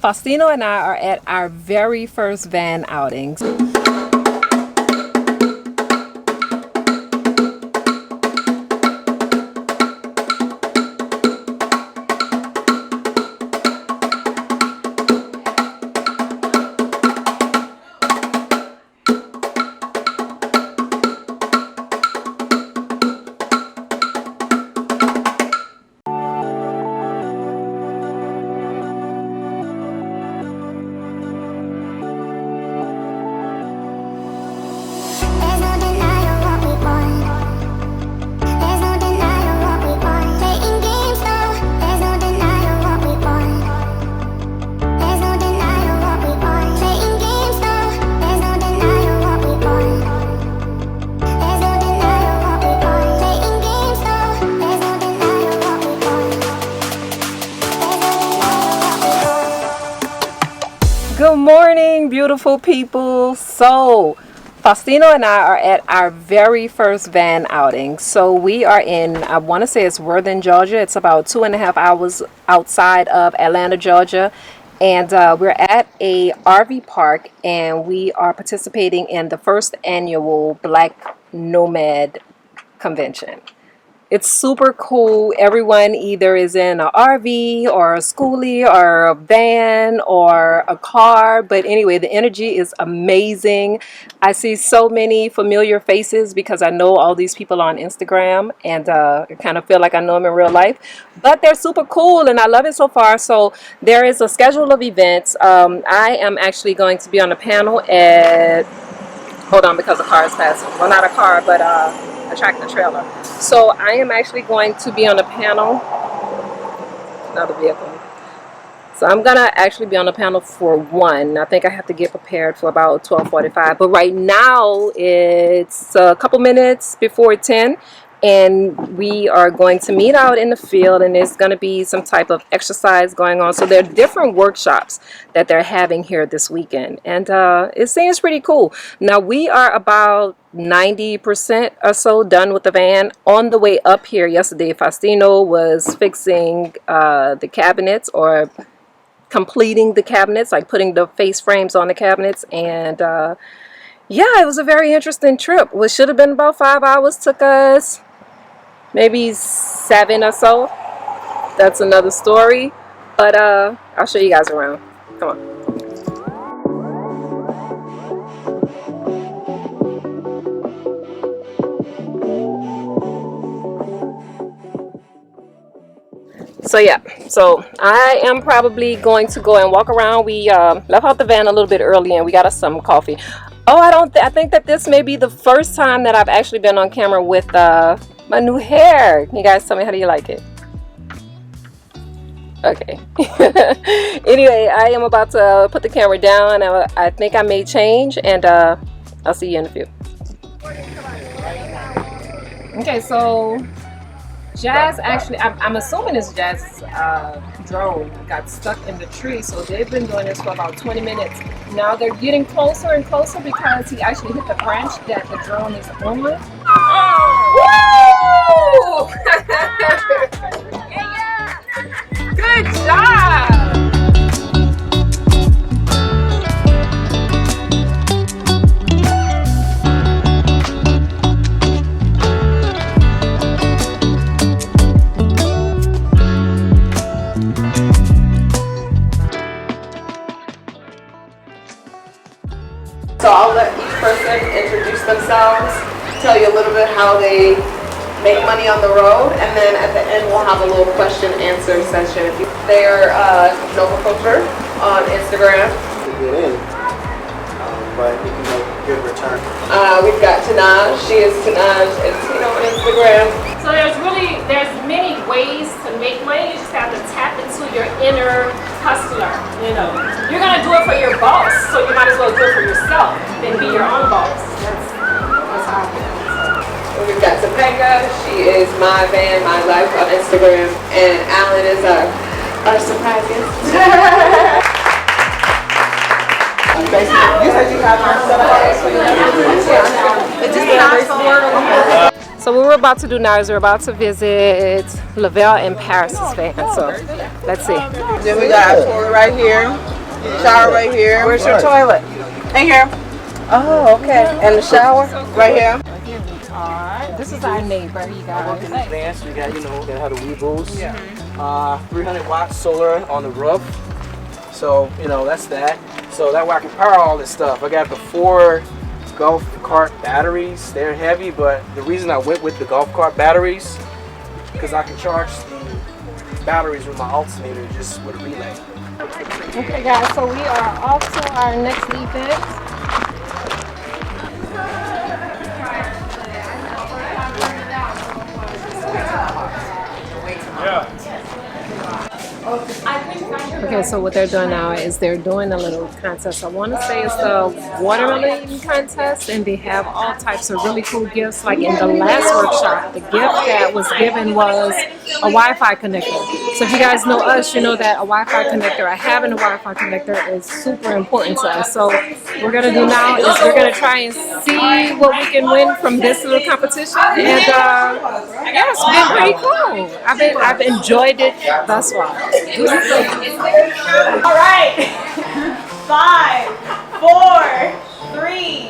Faustino and I are at our very first van outing. Good morning, beautiful people. So Faustino and I are at our very first van outing. So we are in, I want to say it's Warthen, Georgia. It's about 2.5 hours outside of Atlanta, Georgia. And we're at a RV park, and we are participating in the first annual Black Nomad convention. It's super cool. Everyone either is in an RV or a schoolie or a van or a car. But anyway, the energy is amazing. I see so many familiar faces because I know all these people on Instagram, and I kind of feel like I know them in real life. But they're super cool, and I love it so far. So there is a schedule of events. I am actually going to be on a panel at... Hold on, because a car is passing. Well, not a car, but a tractor trailer. So I am actually going to be on a panel. Another vehicle. So I'm gonna actually be on a panel for 1. I think I have to get prepared for about 12:45. But right now it's a couple minutes before 10. And we are going to meet out in the field, and there's going to be some type of exercise going on. So there are different workshops that they're having here this weekend, and it seems pretty cool. Now we are about 90% or so done with the van. On the way up here yesterday, Faustino was fixing the cabinets, or completing the cabinets, like putting the face frames on the cabinets, and yeah, it was a very interesting trip. What should have been about 5 hours took us maybe 7 or so. That's another story, but I'll show you guys around. Come on. So yeah, so I am probably going to go and walk around. We left out the van a little bit early, and we got us some coffee. Oh, I think that this may be the first time that I've actually been on camera with my new hair. Can you guys tell me, how do you like it? Okay. Anyway, I am about to put the camera down. I think I may change, and I'll see you in a few. Okay, so Jazz actually, I'm assuming it's Jazz's drone got stuck in the tree, so they've been doing this for about 20 minutes. Now they're getting closer and closer because he actually hit the branch that the drone is on. Oh! Woo! Yeah! Good job! So I'll let each person introduce themselves, tell you a little bit how they make money on the road, and then at the end we'll have a little question answer session. They're Nova Culture on Instagram. To get in, but you can make good return. We've got Tenaj. She is Tenaj Tino on Instagram. So there's many ways to make money. You just have to tap into your inner hustler. You know, you're gonna do it for your boss, so you might as well do it for yourself than be your own boss. That's how I feel. We've got Topanga. She is My Van, My Life on Instagram, and Alan is our surprise guest. You said you have our set up. So So what we're about to do now is we're about to visit Lavelle and Paris's van. So let's see. Then we got our toilet right here, shower right here. Where's your toilet? In here. Oh, okay. And the shower right here. This is our neighbor, you guys. Advanced, we got, gotta have the Weebles. 300 watts solar on the roof. So, that's that. So that way I can power all this stuff. I got the 4 golf cart batteries. They're heavy, but the reason I went with the golf cart batteries, because I can charge the batteries with my alternator just with a relay. Okay guys, so we are off to our next event. Okay, so what they're doing now is they're doing a little contest. I want to say it's the watermelon eating contest, and they have all types of really cool gifts. Like in the last workshop, the gift that was given was a Wi-Fi connector. So if you guys know us, you know that a Wi-Fi connector, having a Wi-Fi connector is super important to us. So what we're gonna do now is we're gonna try and see what we can win from this little competition, and yeah, it's been pretty cool. I've enjoyed it thus far. All right. 5, 4, 3,